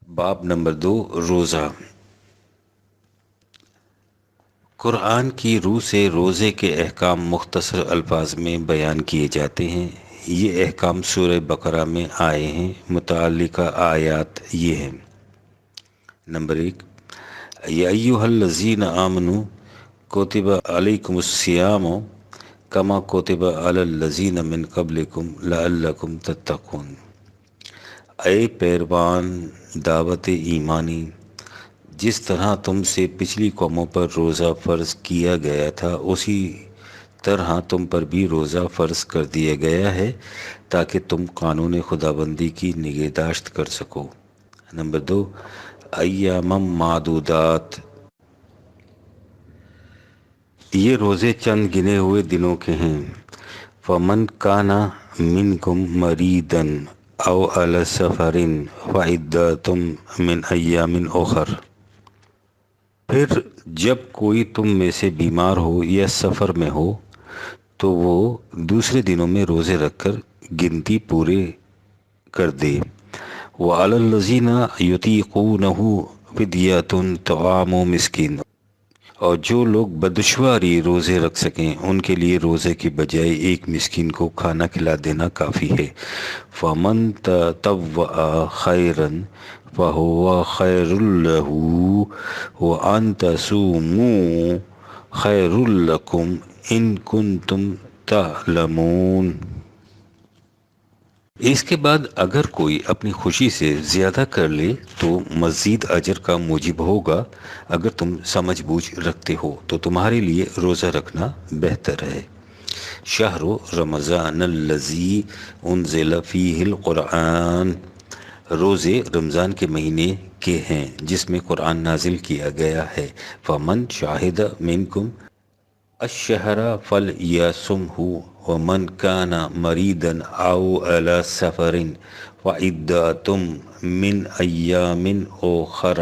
باب نمبر 2، روزہ۔ قرآن کی روح سے روزے کے احکام مختصر الفاظ میں بیان کیے جاتے ہیں۔ یہ احکام سورہ بقرہ میں آئے ہیں۔ متعلقہ آیات یہ ہیں۔ نمبر 1، یا ایھا الذین آمنوا کتب علیکم الصیام کما کتب علی الذین من قبلکم لعلکم تتقون۔ اے پیروان دعوت ایمانی، جس طرح تم سے پچھلی قوموں پر روزہ فرض کیا گیا تھا اسی طرح تم پر بھی روزہ فرض کر دیا گیا ہے تاکہ تم قانون خداوندی کی نگہداشت کر سکو۔ نمبر 2، ایام معدودات، یہ روزے چند گنے ہوئے دنوں کے ہیں۔ فمن کان منکم مریضا او علی سفر فعدۃ من ایام اخر۔ پھر جب کوئی تم میں سے بیمار ہو یا سفر میں ہو تو وہ دوسرے دنوں میں روزے رکھ کر گنتی پورے کر دے۔ وعلی الذین یطیقونہ فدیۃ طعام مسکین، اور جو لوگ بدشواری روزے رکھ سکیں ان کے لیے روزے کی بجائے ایک مسکین کو کھانا کھلا دینا کافی ہے۔ فمن تطوع خیرا فہو خیر لہ وان تصوموا خیر لکم ان کنتم تعلمون۔ اس کے بعد اگر کوئی اپنی خوشی سے زیادہ کر لے تو مزید اجر کا موجب ہوگا۔ اگر تم سمجھ بوجھ رکھتے ہو تو تمہارے لیے روزہ رکھنا بہتر ہے۔ شہر رمضان الذی انزل فیہ القرآن، روزے رمضان کے مہینے کے ہیں جس میں قرآن نازل کیا گیا ہے۔ فمن شاہد منکم الشہر فلیصمہ ومن کان مریضا او علی سفر فعدۃ من ایام اخر۔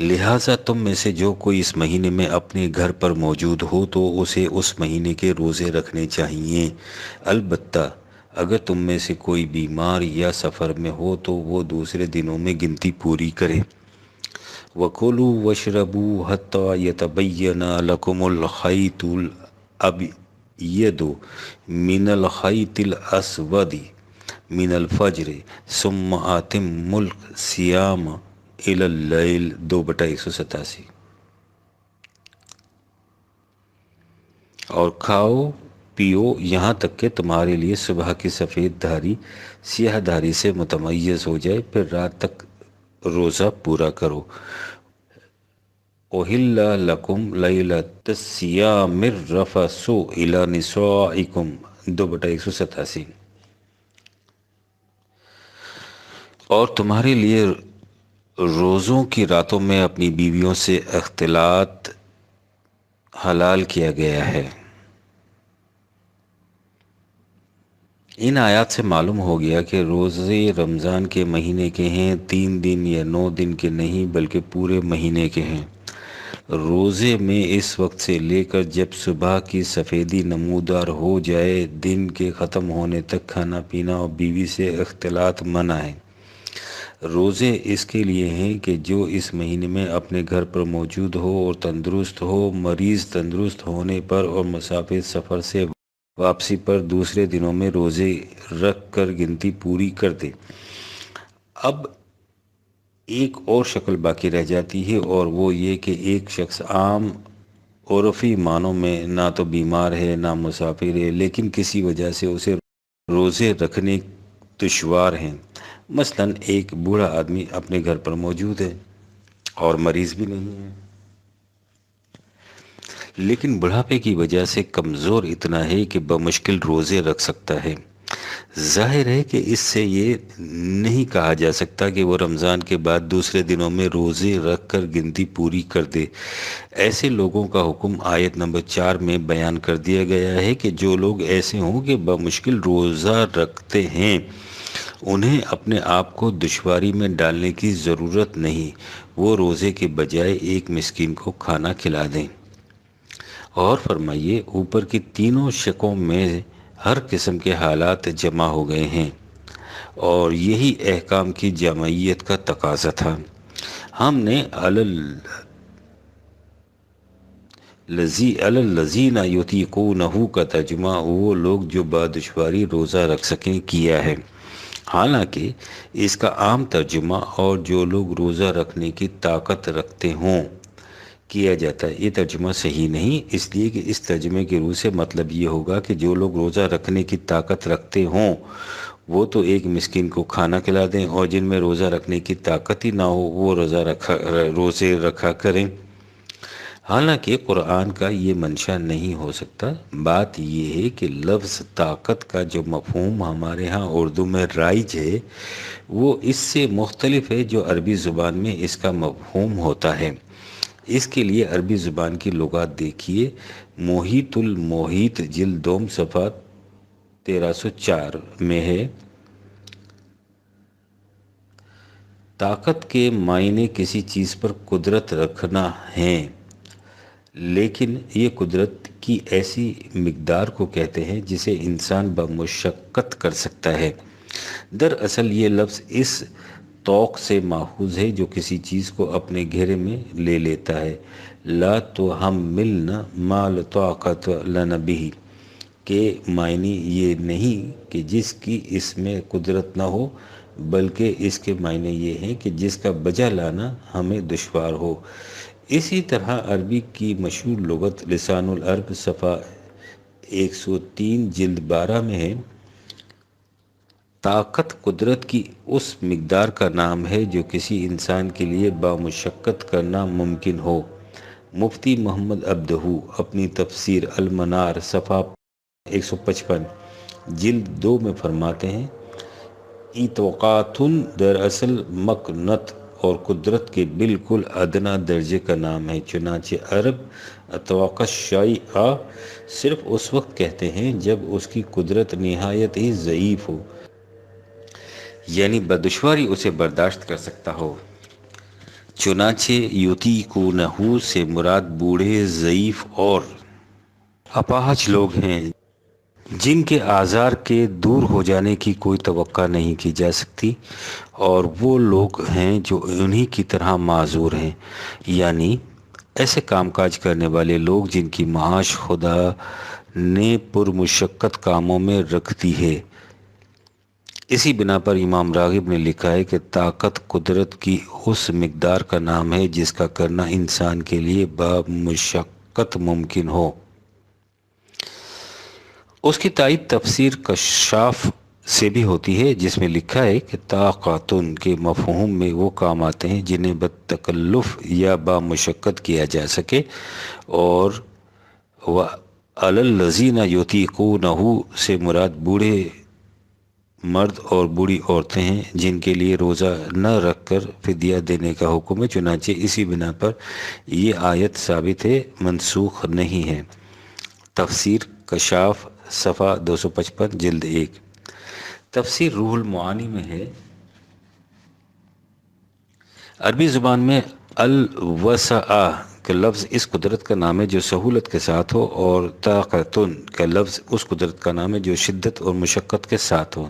لہٰذا تم میں سے جو کوئی اس مہینے میں اپنے گھر پر موجود ہو تو اسے اس مہینے کے روزے رکھنے چاہیے۔ البتہ اگر تم میں سے کوئی بیمار یا سفر میں ہو تو وہ دوسرے دنوں میں گنتی پوری کرے۔ وَكُلُوا وَاشْرَبُوا حَتَّى يَتَبَيَّنَ لَكُمُ الْخَيْطُ الْأَبْيَضُ مِنَ الْخَيْطِ الْأَسْوَدِ مِنَ الْفَجْرِ ثُمَّ أَتِمُّوا الصِّيَامَ إِلَى اللَّيْلِ 2/187۔ اور کھاؤ پیو یہاں تک کہ تمہارے لیے صبح کی سفید دھاری سیاہ دھاری سے متمیز ہو جائے، پھر رات تک روزہ پورا کرو۔ أُحِلَّ لَكُمْ لَيْلَةَ الصِّيَامِ الرَّفَثُ إِلَى نِسَائِكُمْ 2/187۔ اور تمہارے لیے روزوں کی راتوں میں اپنی بیویوں سے اختلاط حلال کیا گیا ہے۔ ان آیات سے معلوم ہو گیا کہ روزے رمضان کے مہینے کے ہیں، 3 دن یا 9 دن کے نہیں بلکہ پورے مہینے کے ہیں۔ روزے میں اس وقت سے لے کر جب صبح کی سفیدی نمودار ہو جائے دن کے ختم ہونے تک کھانا پینا اور بیوی سے اختلاط منع ہے۔ روزے اس کے لیے ہیں کہ جو اس مہینے میں اپنے گھر پر موجود ہو اور تندرست ہو، مریض تندرست ہونے پر اور مسافر سفر سے واپسی پر دوسرے دنوں میں روزے رکھ کر گنتی پوری کر دے۔ اب ایک اور شکل باقی رہ جاتی ہے اور وہ یہ کہ ایک شخص عام عرفی معنوں میں نہ تو بیمار ہے نہ مسافر ہے لیکن کسی وجہ سے اسے روزے رکھنے دشوار ہیں۔ مثلا ایک بوڑھا آدمی اپنے گھر پر موجود ہے اور مریض بھی نہیں ہے لیکن بڑھاپے کی وجہ سے کمزور اتنا ہے کہ بمشکل روزے رکھ سکتا ہے۔ ظاہر ہے کہ اس سے یہ نہیں کہا جا سکتا کہ وہ رمضان کے بعد دوسرے دنوں میں روزے رکھ کر گنتی پوری کر دے۔ ایسے لوگوں کا حکم آیت نمبر 4 میں بیان کر دیا گیا ہے کہ جو لوگ ایسے ہوں کہ بمشکل روزہ رکھتے ہیں انہیں اپنے آپ کو دشواری میں ڈالنے کی ضرورت نہیں، وہ روزے کے بجائے ایک مسکین کو کھانا کھلا دیں۔ اور فرمائیے اوپر کی تینوں شقوں میں ہر قسم کے حالات جمع ہو گئے ہیں اور یہی احکام کی جامعیت کا تقاضا تھا۔ ہم نے الذین یطیقونہ کا ترجمہ وہ لوگ جو بادشواری روزہ رکھ سکیں کیا ہے، حالانکہ اس کا عام ترجمہ اور جو لوگ روزہ رکھنے کی طاقت رکھتے ہوں کیا جاتا ہے۔ یہ ترجمہ صحیح نہیں، اس لیے کہ اس ترجمے کی روح سے مطلب یہ ہوگا کہ جو لوگ روزہ رکھنے کی طاقت رکھتے ہوں وہ تو ایک مسکین کو کھانا کھلا دیں، اور جن میں روزہ رکھنے کی طاقت ہی نہ ہو وہ روزے رکھا کریں۔ حالانکہ قرآن کا یہ منشا نہیں ہو سکتا۔ بات یہ ہے کہ لفظ طاقت کا جو مفہوم ہمارے ہاں اردو میں رائج ہے وہ اس سے مختلف ہے جو عربی زبان میں اس کا مفہوم ہوتا ہے۔ اس کے لیے عربی زبان کی لغات دیکھیے، محیط المحیط جلد دوم صفحہ 1304 میں ہے، طاقت کے معنی کسی چیز پر قدرت رکھنا ہے، لیکن یہ قدرت کی ایسی مقدار کو کہتے ہیں جسے انسان بمشقت کر سکتا ہے۔ دراصل یہ لفظ اس طوق سے ماخوذ ہے جو کسی چیز کو اپنے گھیرے میں لے لیتا ہے۔ لا تحملنا ما لا طاقت لنا به کے معنی یہ نہیں کہ جس کی اس میں قدرت نہ ہو، بلکہ اس کے معنی یہ ہیں کہ جس کا بجا لانا ہمیں دشوار ہو۔ اسی طرح عربی کی مشہور لغت لسان العرب صفحہ 103 جلد 12 میں ہے، طاقت قدرت کی اس مقدار کا نام ہے جو کسی انسان کے لیے بامشقت کرنا ممکن ہو۔ مفتی محمد عبدہ اپنی تفسیر المنار صفحہ 155 جلد 2 میں فرماتے ہیں، اتوقاتن دراصل مکنت اور قدرت کے بالکل ادنا درجے کا نام ہے۔ چنانچہ عرب اتوقع شیء صرف اس وقت کہتے ہیں جب اس کی قدرت نہایت ہی ضعیف ہو، یعنی بدشواری اسے برداشت کر سکتا ہو۔ چنانچہ یطیقونہ سے مراد بوڑھے، ضعیف اور اپاہج لوگ ہیں جن کے آزار کے دور ہو جانے کی کوئی توقع نہیں کی جا سکتی، اور وہ لوگ ہیں جو انہی کی طرح معذور ہیں، یعنی ایسے کام کاج کرنے والے لوگ جن کی معاش خدا نے پرمشقت کاموں میں رکھ دی ہے۔ اسی بنا پر امام راغب نے لکھا ہے کہ طاقت قدرت کی اس مقدار کا نام ہے جس کا کرنا انسان کے لیے بمشقت ممکن ہو۔ اس کی تائید تفسیر کشاف سے بھی ہوتی ہے جس میں لکھا ہے کہ طاقتن کے مفہوم میں وہ کام آتے ہیں جنہیں بتکلف یا بامشقت کیا جا سکے، اور وَعَلَى الَّذِينَ يُطِيقُونَهُ سے مراد بوڑھے مرد اور بوڑھی عورتیں ہیں جن کے لیے روزہ نہ رکھ کر فدیہ دینے کا حکم ہے۔ چنانچہ اسی بنا پر یہ آیت ثابت ہے، منسوخ نہیں ہے۔ تفسیر کشاف صفحہ 255 جلد 1۔ تفسیر روح المعانی میں ہے، عربی زبان میں الوسع کا لفظ اس قدرت کا نام ہے جو سہولت کے ساتھ ہو، اور طاقتن کا لفظ اس قدرت کا نام ہے جو شدت اور مشقت کے ساتھ ہو۔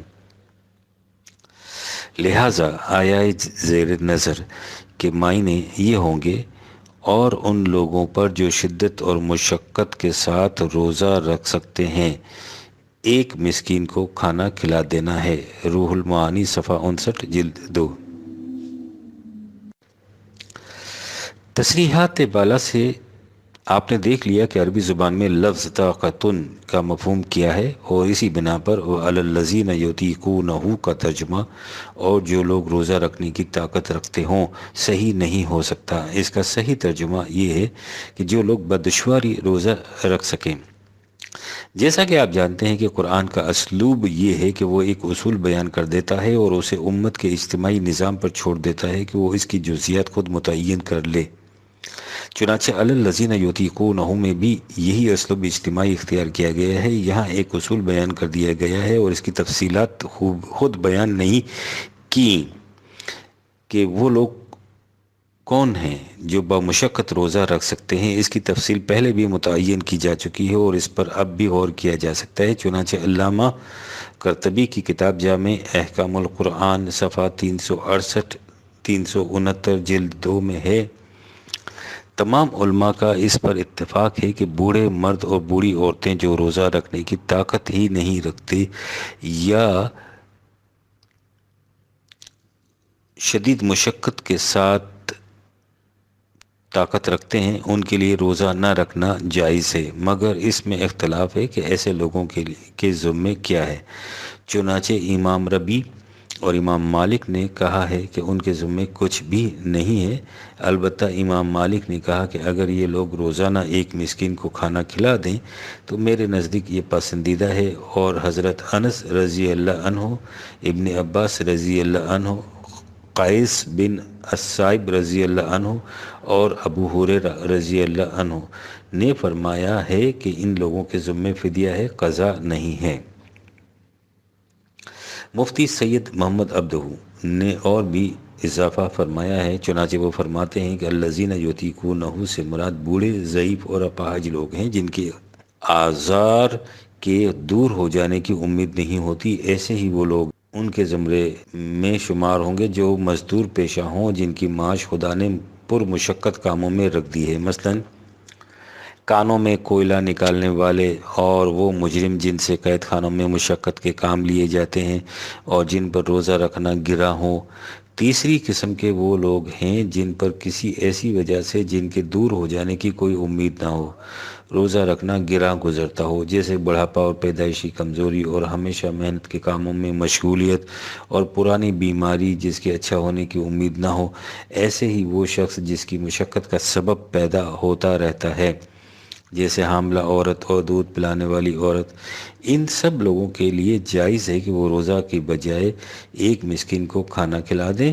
لہٰذا آیا زیر نظر کے معنی یہ ہوں گے، اور ان لوگوں پر جو شدت اور مشقت کے ساتھ روزہ رکھ سکتے ہیں ایک مسکین کو کھانا کھلا دینا ہے۔ روح المعانی صفحہ 59 جلد 2۔ تصریحات بالا سے آپ نے دیکھ لیا کہ عربی زبان میں لفظ طاقتن کا مفہوم کیا ہے، اور اسی بنا پر وَعَلَى الَّذِينَ يُطِيقُونَهُ کا ترجمہ اور جو لوگ روزہ رکھنے کی طاقت رکھتے ہوں صحیح نہیں ہو سکتا۔ اس کا صحیح ترجمہ یہ ہے کہ جو لوگ بدشواری روزہ رکھ سکیں۔ جیسا کہ آپ جانتے ہیں کہ قرآن کا اسلوب یہ ہے کہ وہ ایک اصول بیان کر دیتا ہے اور اسے امت کے اجتماعی نظام پر چھوڑ دیتا ہے کہ وہ اس کی جزیات خود متعین کر لے۔ چنانچہ علی الذین یطیقونہ میں بھی یہی اسلوب اجتماعی اختیار کیا گیا ہے۔ یہاں ایک اصول بیان کر دیا گیا ہے اور اس کی تفصیلات خود بیان نہیں کی کہ وہ لوگ کون ہیں جو بمشقت روزہ رکھ سکتے ہیں، اس کی تفصیل پہلے بھی متعین کی جا چکی ہے اور اس پر اب بھی غور کیا جا سکتا ہے۔ چنانچہ علامہ قرطبی کی کتاب جامع احکام القرآن صفحہ 368 369 جلد 2 میں ہے: تمام علماء کا اس پر اتفاق ہے کہ بوڑھے مرد اور بوڑھی عورتیں جو روزہ رکھنے کی طاقت ہی نہیں رکھتے یا شدید مشقت کے ساتھ طاقت رکھتے ہیں، ان کے لیے روزہ نہ رکھنا جائز ہے، مگر اس میں اختلاف ہے کہ ایسے لوگوں کے ذمے کیا ہے۔ چنانچہ امام ربی اور امام مالک نے کہا ہے کہ ان کے ذمے کچھ بھی نہیں ہے۔ البتہ امام مالک نے کہا کہ اگر یہ لوگ روزانہ ایک مسکین کو کھانا کھلا دیں تو میرے نزدیک یہ پسندیدہ ہے، اور حضرت انس رضی اللہ عنہ، ابن عباس رضی اللہ عنہ، قیس بن السائب رضی اللہ عنہ اور ابو ہریرہ رضی اللہ عنہ نے فرمایا ہے کہ ان لوگوں کے ذمے فدیہ ہے، قضا نہیں ہے۔ مفتی سید محمد عبدہ نے اور بھی اضافہ فرمایا ہے، چنانچہ وہ فرماتے ہیں کہ الذین یطیقونہ سے مراد بوڑھے، ضعیف اور اپاہج لوگ ہیں جن کے آزار کے دور ہو جانے کی امید نہیں ہوتی۔ ایسے ہی وہ لوگ ان کے زمرے میں شمار ہوں گے جو مزدور پیشہ ہوں، جن کی معاش خدا نے پر مشقت کاموں میں رکھ دی ہے، مثلاً کانوں میں کوئلہ نکالنے والے، اور وہ مجرم جن سے قید خانوں میں مشقت کے کام لیے جاتے ہیں اور جن پر روزہ رکھنا گرا ہو۔ تیسری قسم کے وہ لوگ ہیں جن پر کسی ایسی وجہ سے جن کے دور ہو جانے کی کوئی امید نہ ہو روزہ رکھنا گراں گزرتا ہو، جیسے بڑھاپا اور پیدائشی کمزوری اور ہمیشہ محنت کے کاموں میں مشغولیت اور پرانی بیماری جس کے اچھا ہونے کی امید نہ ہو۔ ایسے ہی وہ شخص جس کی مشقت کا سبب پیدا ہوتا رہتا ہے، جیسے حاملہ عورت اور دودھ پلانے والی عورت، ان سب لوگوں کے لیے جائز ہے کہ وہ روزہ کی بجائے ایک مسکین کو کھانا کھلا دیں،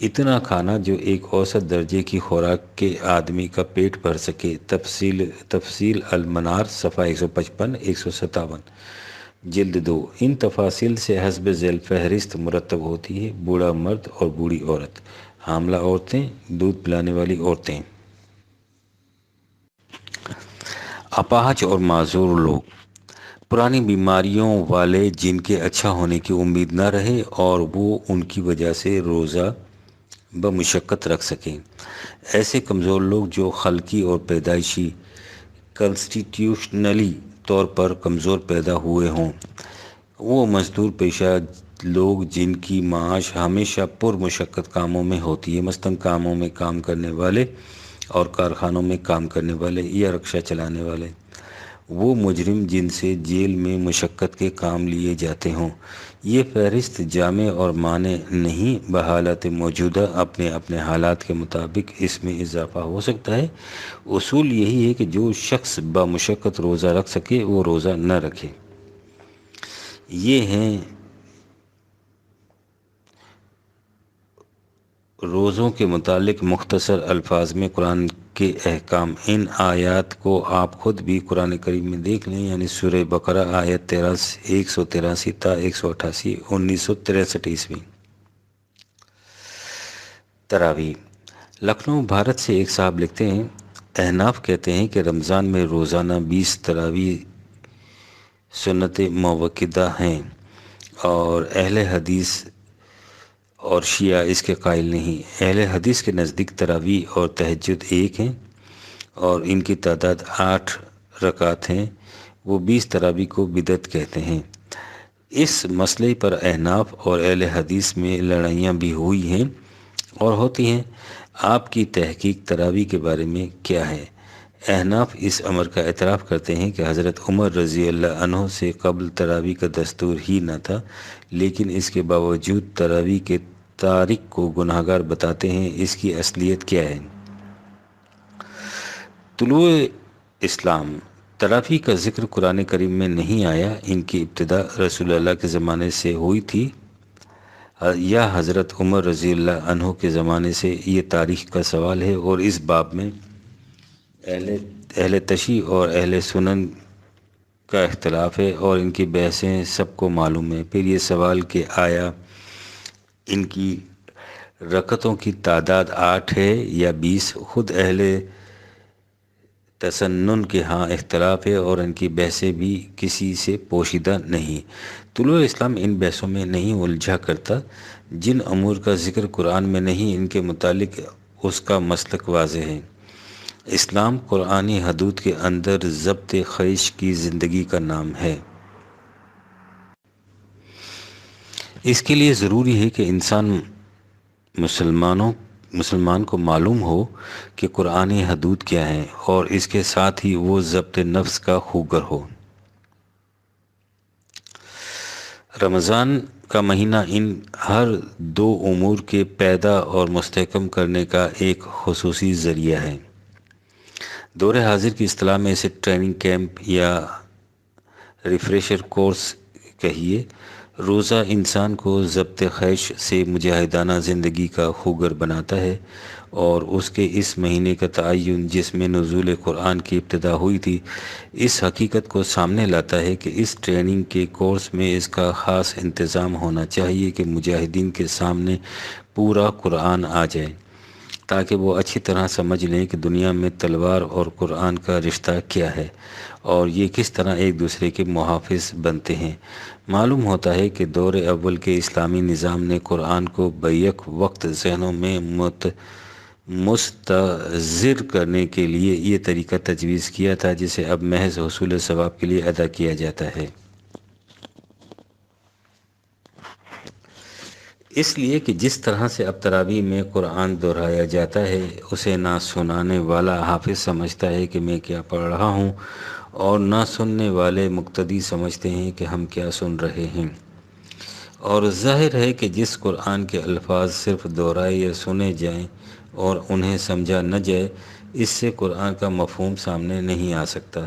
اتنا کھانا جو ایک اوسط درجے کی خوراک کے آدمی کا پیٹ بھر سکے۔ تفصیل المنار صفحہ 155 157 جلد 2۔ ان تفاصیل سے حسب ذیل فہرست مرتب ہوتی ہے: بوڑھا مرد اور بوڑھی عورت، حاملہ عورتیں، دودھ پلانے والی عورتیں، اپاہج اور معذور لوگ، پرانی بیماریوں والے جن کے اچھا ہونے کی امید نہ رہے اور وہ ان کی وجہ سے روزہ بمشقت رکھ سکیں، ایسے کمزور لوگ جو خلقی اور پیدائشی کنسٹیٹیوشنلی طور پر کمزور پیدا ہوئے ہوں، وہ مزدور پیشہ لوگ جن کی معاش ہمیشہ پر مشقت کاموں میں ہوتی ہے، مثلاً کاموں میں کام کرنے والے اور کارخانوں میں کام کرنے والے یا رکشہ چلانے والے، وہ مجرم جن سے جیل میں مشقت کے کام لیے جاتے ہوں۔ یہ فہرست جامع اور مانع نہیں، بحالت موجودہ اپنے اپنے حالات کے مطابق اس میں اضافہ ہو سکتا ہے۔ اصول یہی ہے کہ جو شخص بمشقت روزہ رکھ سکے وہ روزہ نہ رکھے۔ یہ ہیں روزوں کے متعلق مختصر الفاظ میں قرآن کے احکام۔ ان آیات کو آپ خود بھی قرآن کریم میں دیکھ لیں، یعنی سورہ بقرہ آیت 183 تا 188 1963 عیسوی۔ تراویح۔ لکھنؤ بھارت سے ایک صاحب لکھتے ہیں، احناف کہتے ہیں کہ رمضان میں روزانہ 20 تراویح سنت موقدہ ہیں، اور اہل حدیث اور شیعہ اس کے قائل نہیں۔ اہل حدیث کے نزدیک تراویح اور تہجد ایک ہیں اور ان کی تعداد 8 رکعت ہیں، وہ 20 تراویح کو بدعت کہتے ہیں۔ اس مسئلے پر احناف اور اہل حدیث میں لڑائیاں بھی ہوئی ہیں اور ہوتی ہیں۔ آپ کی تحقیق تراویح کے بارے میں کیا ہے؟ احناف اس امر کا اعتراف کرتے ہیں کہ حضرت عمر رضی اللہ عنہ سے قبل تراویح کا دستور ہی نہ تھا، لیکن اس کے باوجود تراویح کے تارک کو گناہگار بتاتے ہیں۔ اس کی اصلیت کیا ہے؟ طلوع اسلام۔ تراویح کا ذکر قرآن کریم میں نہیں آیا۔ ان کی ابتدا رسول اللہ کے زمانے سے ہوئی تھی یا حضرت عمر رضی اللہ عنہ کے زمانے سے، یہ تاریخ کا سوال ہے، اور اس باب میں اہل تشیع اور اہل سنن کا اختلاف ہے اور ان کی بحثیں سب کو معلوم ہے۔ پھر یہ سوال کہ آیا ان کی رکعتوں کی تعداد 8 ہے یا 20، خود اہل تسنن کے ہاں اختلاف ہے اور ان کی بحثیں بھی کسی سے پوشیدہ نہیں۔ طلوع اسلام ان بحثوں میں نہیں الجھا کرتا۔ جن امور کا ذکر قرآن میں نہیں، ان کے متعلق اس کا مسلک واضح ہے۔ اسلام قرآنی حدود کے اندر ضبط خیش کی زندگی کا نام ہے۔ اس کے لیے ضروری ہے کہ مسلمان کو معلوم ہو کہ قرآنی حدود کیا ہیں، اور اس کے ساتھ ہی وہ ضبط نفس کا خوگر ہو۔ رمضان کا مہینہ ان ہر دو امور کے پیدا اور مستحکم کرنے کا ایک خصوصی ذریعہ ہے۔ دور حاضر کی اصطلاح میں اسے ٹریننگ کیمپ یا ریفریشر کورس کہیے۔ روزہ انسان کو ضبط خیش سے مجاہدانہ زندگی کا خوگر بناتا ہے، اور اس کے اس مہینے کا تعین جس میں نزول قرآن کی ابتدا ہوئی تھی، اس حقیقت کو سامنے لاتا ہے کہ اس ٹریننگ کے کورس میں اس کا خاص انتظام ہونا چاہیے کہ مجاہدین کے سامنے پورا قرآن آ جائے، تاکہ وہ اچھی طرح سمجھ لیں کہ دنیا میں تلوار اور قرآن کا رشتہ کیا ہے، اور یہ کس طرح ایک دوسرے کے محافظ بنتے ہیں۔ معلوم ہوتا ہے کہ دور اول کے اسلامی نظام نے قرآن کو بیک وقت ذہنوں میں مستحضر کرنے کے لیے یہ طریقہ تجویز کیا تھا، جسے اب محض حصول ثواب کے لیے ادا کیا جاتا ہے۔ اس لیے کہ جس طرح سے اب تراویح میں قرآن دہرایا جاتا ہے، اسے نہ سنانے والا حافظ سمجھتا ہے کہ میں کیا پڑھ رہا ہوں، اور نہ سننے والے مقتدی سمجھتے ہیں کہ ہم کیا سن رہے ہیں۔ اور ظاہر ہے کہ جس قرآن کے الفاظ صرف دہرائے یا سنے جائیں اور انہیں سمجھا نہ جائے، اس سے قرآن کا مفہوم سامنے نہیں آ سکتا،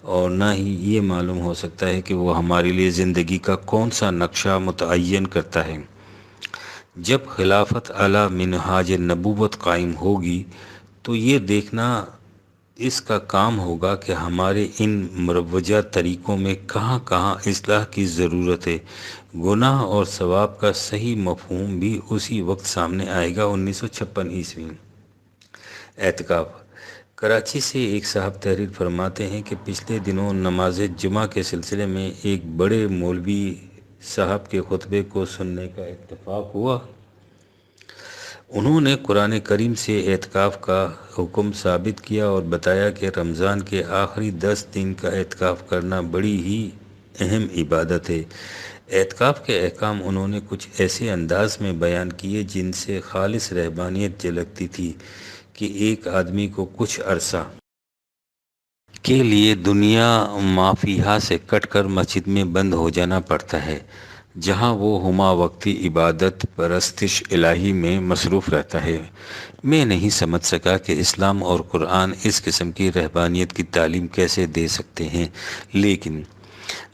اور نہ ہی یہ معلوم ہو سکتا ہے کہ وہ ہمارے لیے زندگی کا کون سا نقشہ متعین کرتا ہے۔ جب خلافت علی منہاج نبوت قائم ہوگی تو یہ دیکھنا اس کا کام ہوگا کہ ہمارے ان مروجہ طریقوں میں کہاں کہاں اصلاح کی ضرورت ہے۔ گناہ اور ثواب کا صحیح مفہوم بھی اسی وقت سامنے آئے گا۔ 1956 اعتکاف۔ کراچی سے ایک صاحب تحریر فرماتے ہیں کہ پچھلے دنوں نماز جمعہ کے سلسلے میں ایک بڑے مولوی صاحب کے خطبے کو سننے کا اتفاق ہوا۔ انہوں نے قرآن کریم سے اعتکاف کا حکم ثابت کیا اور بتایا کہ رمضان کے آخری 10 دن کا اعتکاف کرنا بڑی ہی اہم عبادت ہے۔ اعتکاف کے احکام انہوں نے کچھ ایسے انداز میں بیان کیے جن سے خالص رہبانیت جھلکتی تھی کہ ایک آدمی کو کچھ عرصہ کے لیے دنیا مافیہا سے کٹ کر مسجد میں بند ہو جانا پڑتا ہے، جہاں وہ ہمہ وقتی عبادت پرستش الہی میں مصروف رہتا ہے۔ میں نہیں سمجھ سکا کہ اسلام اور قرآن اس قسم کی رہبانیت کی تعلیم کیسے دے سکتے ہیں، لیکن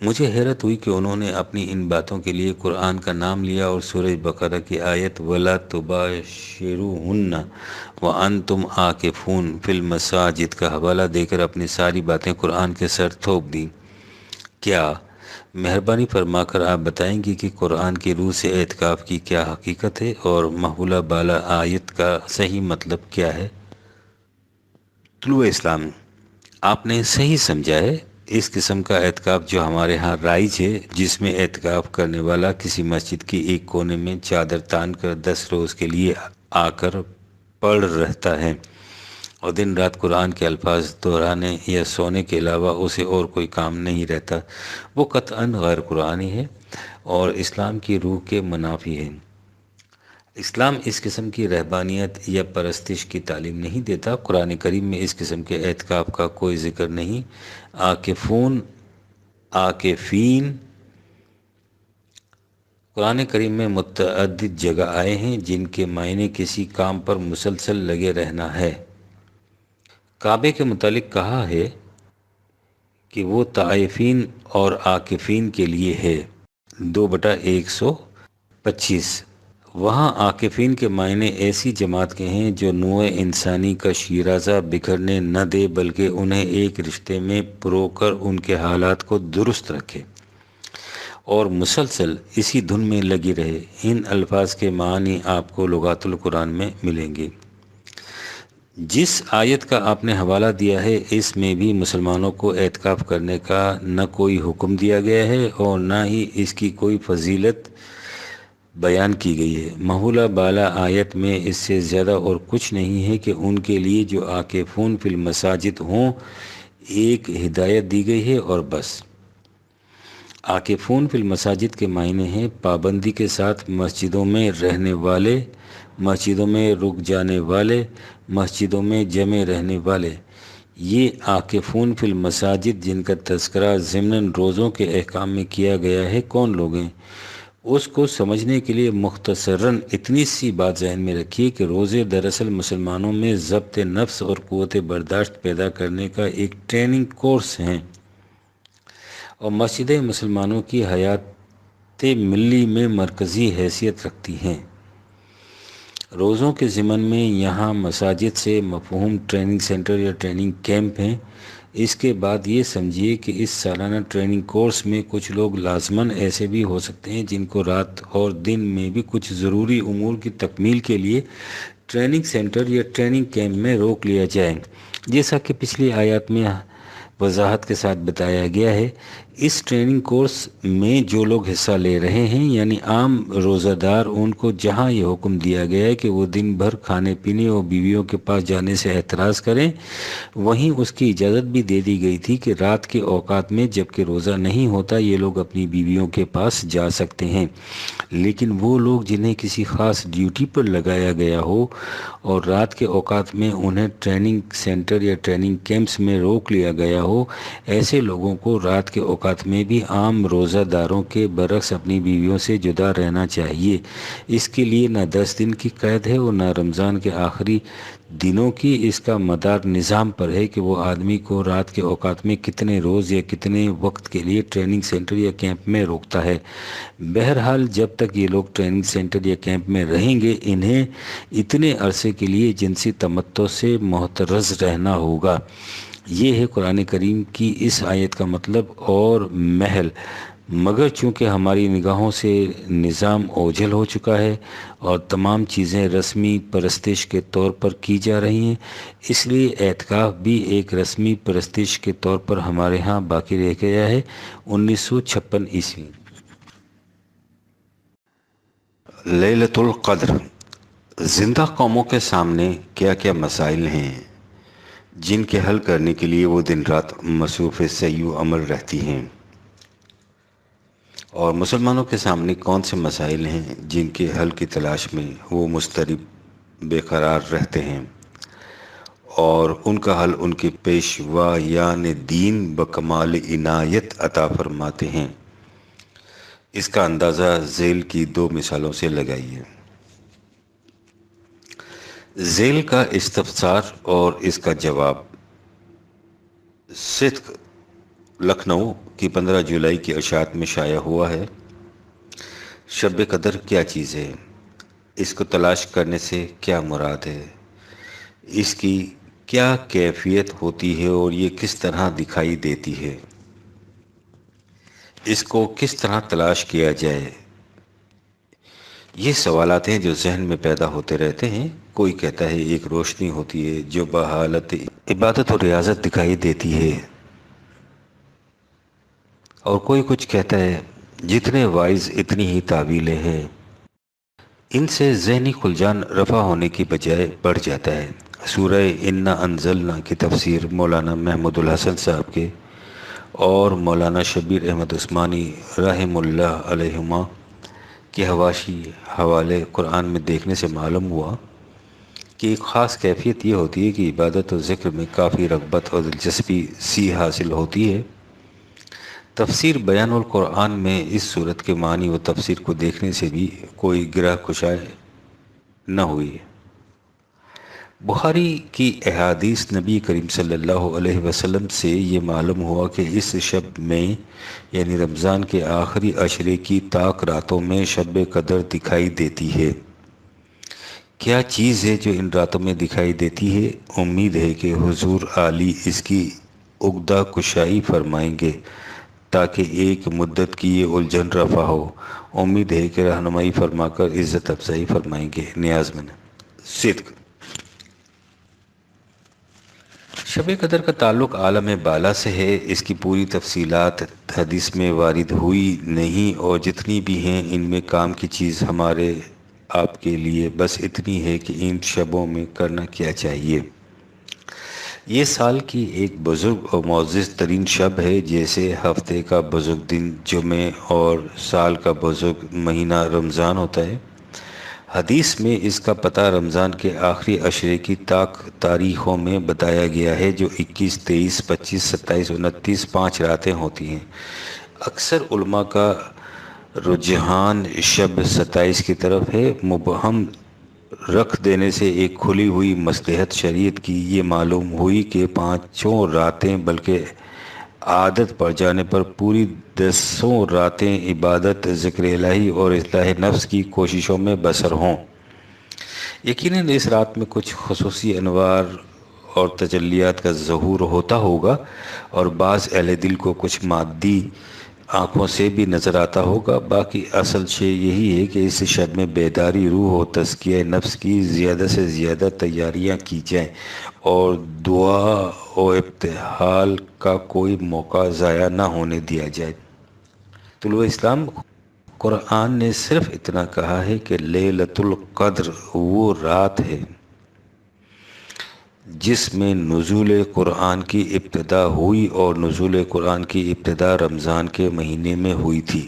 مجھے حیرت ہوئی کہ انہوں نے اپنی ان باتوں کے لیے قرآن کا نام لیا اور سورہ بقرہ کی آیت وَلَا تُبَاشِرُوهُنَّ وَأَنْتُمْ عَاكِفُونَ فِي الْمَسَاجِدِ کا حوالہ دے کر اپنی ساری باتیں قرآن کے سر تھوپ دیں۔ کیا مہربانی فرما کر آپ بتائیں گی کہ قرآن کی روح سے اعتکاف کی کیا حقیقت ہے اور محولہ بالا آیت کا صحیح مطلب کیا ہے؟ طلوع اسلام۔ آپ نے صحیح سمجھا ہے۔ اس قسم کا اعتکاف جو ہمارے ہاں رائج ہے، جس میں اعتکاف کرنے والا کسی مسجد کی ایک کونے میں چادر تان کر 10 روز کے لیے آ کر پڑھ رہتا ہے اور دن رات قرآن کے الفاظ دہرانے یا سونے کے علاوہ اسے اور کوئی کام نہیں رہتا، وہ قطعاً غیر قرآنی ہے اور اسلام کی روح کے منافی ہے۔ اسلام اس قسم کی رہبانیت یا پرستش کی تعلیم نہیں دیتا۔ قرآن کریم میں اس قسم کے اعتکاف کا کوئی ذکر نہیں۔ عاکفین قرآن کریم میں متعدد جگہ آئے ہیں جن کے معنی کسی کام پر مسلسل لگے رہنا ہے۔ کعبے کے متعلق کہا ہے کہ وہ طائفین اور عاکفین کے لیے ہے، 2/125۔ وہاں عاکفین کے معنی ایسی جماعت کے ہیں جو نوع انسانی کا شیرازہ بکھرنے نہ دے بلکہ انہیں ایک رشتے میں پرو کر ان کے حالات کو درست رکھے، اور مسلسل اسی دھن میں لگی رہے۔ ان الفاظ کے معنی آپ کو لغات القرآن میں ملیں گے۔ جس آیت کا آپ نے حوالہ دیا ہے اس میں بھی مسلمانوں کو اعتکاف کرنے کا نہ کوئی حکم دیا گیا ہے اور نہ ہی اس کی کوئی فضیلت بیان کی گئی ہے۔ محولہ بالا آیت میں اس سے زیادہ اور کچھ نہیں ہے کہ ان کے لیے جو عاکفون فی المساجد ہوں ایک ہدایت دی گئی ہے اور بس۔ عاکفون فی المساجد کے معنی ہیں پابندی کے ساتھ مسجدوں میں رہنے والے، مسجدوں میں رک جانے والے، مسجدوں میں جمع رہنے والے۔ یہ عاکفون فی المساجد جن کا تذکرہ ضمن روزوں کے احکام میں کیا گیا ہے کون لوگ ہیں؟ اس کو سمجھنے کے لیے مختصراً اتنی سی بات ذہن میں رکھیے کہ روزے دراصل مسلمانوں میں ضبط نفس اور قوت برداشت پیدا کرنے کا ایک ٹریننگ کورس ہیں، اور مسجدیں مسلمانوں کی حیات ملی میں مرکزی حیثیت رکھتی ہیں۔ روزوں کے ضمن میں یہاں مساجد سے مفہوم ٹریننگ سینٹر یا ٹریننگ کیمپ ہیں۔ اس کے بعد یہ سمجھیے کہ اس سالانہ ٹریننگ کورس میں کچھ لوگ لازماً ایسے بھی ہو سکتے ہیں جن کو رات اور دن میں بھی کچھ ضروری امور کی تکمیل کے لیے ٹریننگ سینٹر یا ٹریننگ کیمپ میں روک لیا جائے، جیسا کہ پچھلی آیات میں وضاحت کے ساتھ بتایا گیا ہے۔ اس ٹریننگ کورس میں جو لوگ حصہ لے رہے ہیں یعنی عام روزہ دار، ان کو جہاں یہ حکم دیا گیا ہے کہ وہ دن بھر کھانے پینے اور بیویوں کے پاس جانے سے احتراز کریں، وہیں اس کی اجازت بھی دے دی گئی تھی کہ رات کے اوقات میں جب کہ روزہ نہیں ہوتا یہ لوگ اپنی بیویوں کے پاس جا سکتے ہیں، لیکن وہ لوگ جنہیں کسی خاص ڈیوٹی پر لگایا گیا ہو اور رات کے اوقات میں انہیں ٹریننگ سینٹر یا ٹریننگ کیمپس میں روک لیا گیا ہو، ایسے لوگوں کو رات کے اوقات میں بھی عام روزہ داروں کے برعکس اپنی بیویوں سے جدا رہنا چاہیے۔ اس کے لیے نہ 10 دن کی قید ہے اور نہ رمضان کے آخری دنوں کی، اس کا مدار نظام پر ہے کہ وہ آدمی کو رات کے اوقات میں کتنے روز یا کتنے وقت کے لیے ٹریننگ سینٹر یا کیمپ میں روکتا ہے۔ بہرحال جب تک یہ لوگ ٹریننگ سینٹر یا کیمپ میں رہیں گے انہیں اتنے عرصے کے لیے جنسی تمتع سے محترز رہنا ہوگا۔ یہ ہے قرآن کریم کی اس آیت کا مطلب اور محل، مگر چونکہ ہماری نگاہوں سے نظام اوجھل ہو چکا ہے اور تمام چیزیں رسمی پرستش کے طور پر کی جا رہی ہیں، اس لیے اعتکاف بھی ایک رسمی پرستش کے طور پر ہمارے ہاں باقی رہ گیا ہے۔ 1956 عیسوی۔ لیلۃ القدر۔ زندہ قوموں کے سامنے کیا کیا مسائل ہیں جن کے حل کرنے کے لیے وہ دن رات مصروف سعی و عمل رہتی ہیں، اور مسلمانوں کے سامنے کون سے مسائل ہیں جن کے حل کی تلاش میں وہ مضطرب بے قرار رہتے ہیں، اور ان کا حل ان کے پیشوایان دین بکمال عنایت عطا فرماتے ہیں۔ اس کا اندازہ ذیل کی 2 مثالوں سے لگائیے۔ ذیل کا استفسار اور اس کا جواب۔ صدق لکھنؤ کی 15 جولائی کی اشاعت میں شائع ہوا ہے۔ شب قدر کیا چیز ہے؟ اس کو تلاش کرنے سے کیا مراد ہے؟ اس کی کیا کیفیت ہوتی ہے اور یہ کس طرح دکھائی دیتی ہے؟ اس کو کس طرح تلاش کیا جائے؟ یہ سوالات ہیں جو ذہن میں پیدا ہوتے رہتے ہیں۔ کوئی کہتا ہے ایک روشنی ہوتی ہے جو بحالت عبادت اور ریاضت دکھائی دیتی ہے، اور کوئی کچھ کہتا ہے جتنے وائز اتنی ہی تعویلیں ہیں۔ ان سے ذہنی خلجان رفع ہونے کی بجائے بڑھ جاتا ہے۔ سورہ انا انزلنا کی تفسیر مولانا محمود الحسن صاحب کے اور مولانا شبیر احمد عثمانی رحم اللہ علیہما کے حواشی حوالے قرآن میں دیکھنے سے معلوم ہوا کہ ایک خاص کیفیت یہ ہوتی ہے کہ عبادت و ذکر میں کافی رغبت اور دلچسپی سی حاصل ہوتی ہے۔ تفسیر بیان القرآن میں اس صورت کے معنی و تفسیر کو دیکھنے سے بھی کوئی گرہ کشائی نہ ہوئی ہے۔ بخاری کی احادیث نبی کریم صلی اللہ علیہ وسلم سے یہ معلوم ہوا کہ اس شب میں یعنی رمضان کے آخری عشرے کی طاق راتوں میں شب قدر دکھائی دیتی ہے۔ کیا چیز ہے جو ان راتوں میں دکھائی دیتی ہے؟ امید ہے کہ حضور عالی اس کی عقدہ کشائی فرمائیں گے تاکہ ایک مدت کی یہ الجھن رفع ہو۔ امید ہے کہ رہنمائی فرما کر عزت افزائی فرمائیں گے۔ نیاز مند صدق۔ شب قدر کا تعلق عالم بالا سے ہے۔ اس کی پوری تفصیلات حدیث میں وارد ہوئی نہیں، اور جتنی بھی ہیں ان میں کام کی چیز ہمارے آپ کے لیے بس اتنی ہے کہ ان شبوں میں کرنا کیا چاہیے۔ یہ سال کی ایک بزرگ اور معزز ترین شب ہے، جیسے ہفتے کا بزرگ دن جمعہ اور سال کا بزرگ مہینہ رمضان ہوتا ہے۔ حدیث میں اس کا پتہ رمضان کے آخری عشرے کی تاریخوں میں بتایا گیا ہے، جو 21، 23، 25، 27، 29 5 راتیں ہوتی ہیں۔ اکثر علماء کا رجحان شب 27 کی طرف ہے۔ مبہم رکھ دینے سے ایک کھلی ہوئی مصلحت شریعت کی یہ معلوم ہوئی کہ 5 راتیں بلکہ عادت پڑ جانے پر پوری 10 راتیں عبادت، ذکر الہی اور اصلاح نفس کی کوششوں میں بسر ہوں۔ یقیناً اس رات میں کچھ خصوصی انوار اور تجلیات کا ظہور ہوتا ہوگا، اور بعض اہل دل کو کچھ مادی آنکھوں سے بھی نظر آتا ہوگا۔ باقی اصل شے یہی ہے کہ اس شب میں بیداری روح و تزکیہ نفس کی زیادہ سے زیادہ تیاریاں کی جائیں، اور دعا و ابتہال کا کوئی موقع ضائع نہ ہونے دیا جائے۔ طلوع اسلام قرآن نے صرف اتنا کہا ہے کہ لیلۃ القدر وہ رات ہے جس میں نزول قرآن کی ابتدا ہوئی، اور نزول قرآن کی ابتدا رمضان کے مہینے میں ہوئی تھی۔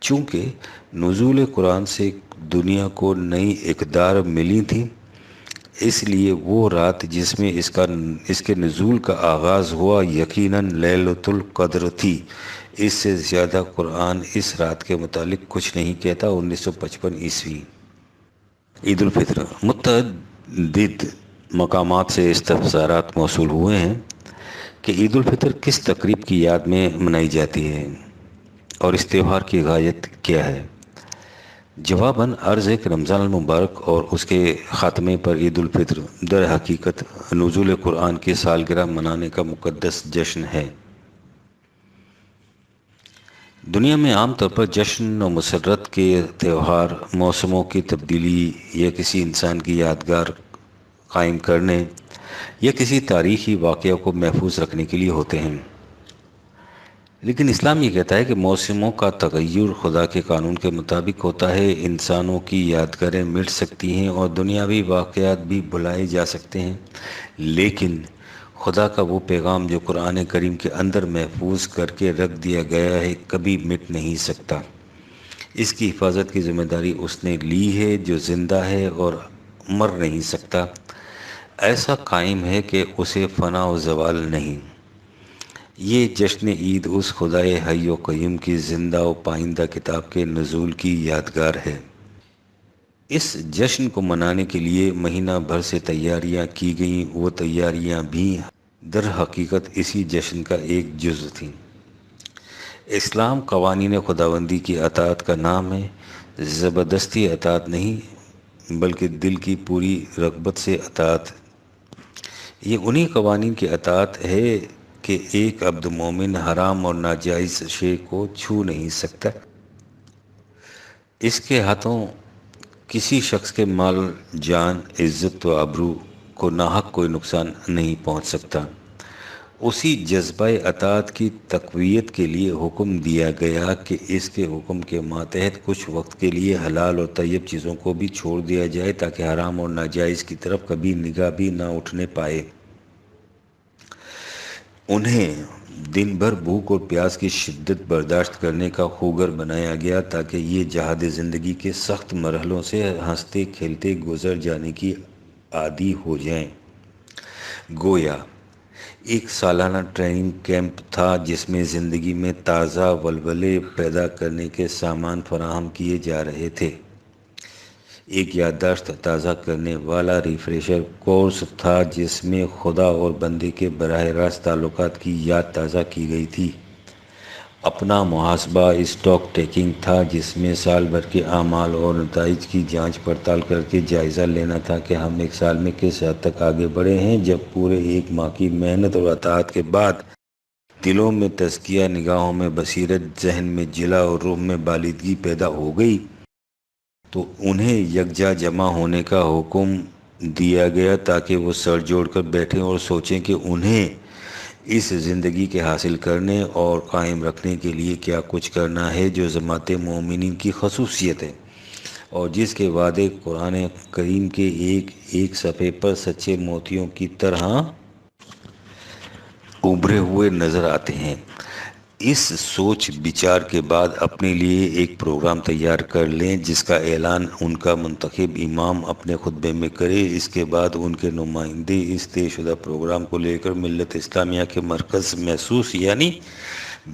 چونکہ نزول قرآن سے دنیا کو نئی اقدار ملی تھی، اس لیے وہ رات جس میں اس کے نزول کا آغاز ہوا یقیناً لیلۃ القدر تھی۔ اس سے زیادہ قرآن اس رات کے متعلق کچھ نہیں کہتا۔ 1955 عیسوی۔ عید الفطر۔ متعدد مقامات سے استفسارات موصول ہوئے ہیں کہ عید الفطر کس تقریب کی یاد میں منائی جاتی ہے اور اس تہوار کی غایت کیا ہے؟ جواباً عرض ہے کہ رمضان المبارک اور اس کے خاتمے پر عید الفطر در حقیقت نزول قرآن کی سالگرہ منانے کا مقدس جشن ہے۔ دنیا میں عام طور پر جشن و مسرت کے تہوار موسموں کی تبدیلی یا کسی انسان کی یادگار قائم کرنے یا کسی تاریخی واقعہ کو محفوظ رکھنے کے لیے ہوتے ہیں، لیکن اسلام یہ کہتا ہے کہ موسموں کا تغیر خدا کے قانون کے مطابق ہوتا ہے۔ انسانوں کی یادگاریں مٹ سکتی ہیں اور دنیاوی واقعات بھی بھلائے جا سکتے ہیں، لیکن خدا کا وہ پیغام جو قرآن کریم کے اندر محفوظ کر کے رکھ دیا گیا ہے کبھی مٹ نہیں سکتا۔ اس کی حفاظت کی ذمہ داری اس نے لی ہے جو زندہ ہے اور مر نہیں سکتا، ایسا قائم ہے کہ اسے فنا و زوال نہیں۔ یہ جشن عید اس خدائے حی و قیوم کی زندہ و پائندہ کتاب کے نزول کی یادگار ہے۔ اس جشن کو منانے کے لیے مہینہ بھر سے تیاریاں کی گئیں، وہ تیاریاں بھی در حقیقت اسی جشن کا ایک جزو تھیں۔ اسلام قوانین خداوندی کی اطاعت کا نام ہے، زبردستی اطاعت نہیں بلکہ دل کی پوری رغبت سے اطاعت۔ یہ انہی قوانین کی اطاعت ہے کہ ایک عبد مومن حرام اور ناجائز شے کو چھو نہیں سکتا، اس کے ہاتھوں کسی شخص کے مال، جان، عزت و آبرو کو ناحق کوئی نقصان نہیں پہنچ سکتا۔ اسی جذبہ اطاعت کی تقویت کے لیے حکم دیا گیا کہ اس کے حکم کے ماتحت کچھ وقت کے لیے حلال اور طیب چیزوں کو بھی چھوڑ دیا جائے تاکہ حرام اور ناجائز کی طرف کبھی نگاہ بھی نہ اٹھنے پائے۔ انہیں دن بھر بھوک اور پیاس کی شدت برداشت کرنے کا خوگر بنایا گیا تاکہ یہ جہاد زندگی کے سخت مرحلوں سے ہنستے کھیلتے گزر جانے کی عادی ہو جائیں۔ گویا ایک سالانہ ٹریننگ کیمپ تھا جس میں زندگی میں تازہ ولولے پیدا کرنے کے سامان فراہم کیے جا رہے تھے۔ ایک یادداشت تازہ کرنے والا ریفریشر کورس تھا جس میں خدا اور بندے کے براہ راست تعلقات کی یاد تازہ کی گئی تھی۔ اپنا محاسبہ اسٹاک ٹیکنگ تھا جس میں سال بھر کے اعمال اور نتائج کی جانچ پڑتال کر کے جائزہ لینا تھا کہ ہم ایک سال میں کس حد تک آگے بڑھے ہیں، جب پورے ایک ماہ کی محنت اور اطاعت کے بعد دلوں میں تزکیہ، نگاہوں میں بصیرت، ذہن میں جلا اور روح میں بالغی پیدا ہو گئی تو انہیں یکجا جمع ہونے کا حکم دیا گیا تاکہ وہ سر جوڑ کر بیٹھیں اور سوچیں کہ انہیں اس زندگی کے حاصل کرنے اور قائم رکھنے کے لیے کیا کچھ کرنا ہے، جو جماعت مومنین کی خصوصیت ہے اور جس کے وعدے قرآن کریم کے ایک ایک صفحے پر سچے موتیوں کی طرح ابھرے ہوئے نظر آتے ہیں۔ اس سوچ بچار کے بعد اپنے لیے ایک پروگرام تیار کر لیں جس کا اعلان ان کا منتخب امام اپنے خطبے میں کرے۔ اس کے بعد ان کے نمائندے اس طے شدہ پروگرام کو لے کر ملت اسلامیہ کے مرکز محسوس یعنی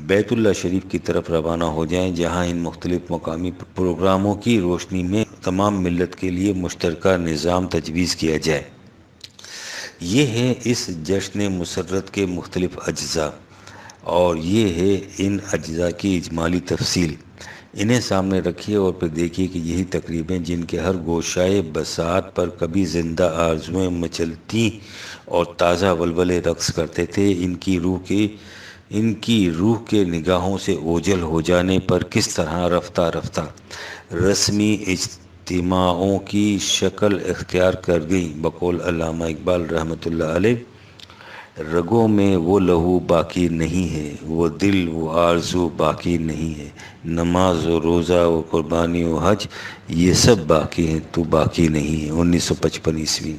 بیت اللہ شریف کی طرف روانہ ہو جائیں، جہاں ان مختلف مقامی پروگراموں کی روشنی میں تمام ملت کے لیے مشترکہ نظام تجویز کیا جائے۔ یہ ہے اس جشن مسرت کے مختلف اجزاء اور یہ ہے ان اجزاء کی اجمالی تفصیل۔ انہیں سامنے رکھیے اور پھر دیکھیے کہ یہی تقریبیں جن کے ہر گوشائے بساط پر کبھی زندہ آرزویں مچلتی اور تازہ ولولے رقص کرتے تھے، ان کی روح کے نگاہوں سے اوجھل ہو جانے پر کس طرح رفتہ رفتہ رسمی اجتماعوں کی شکل اختیار کر گئیں۔ بقول علامہ اقبال رحمۃ اللہ علیہ، رگوں میں وہ لہو باقی نہیں ہے، وہ دل وہ آرزو باقی نہیں ہے، نماز و روزہ و قربانی و حج یہ سب باقی ہیں، تو باقی نہیں ہے۔ 1955 عیسوی۔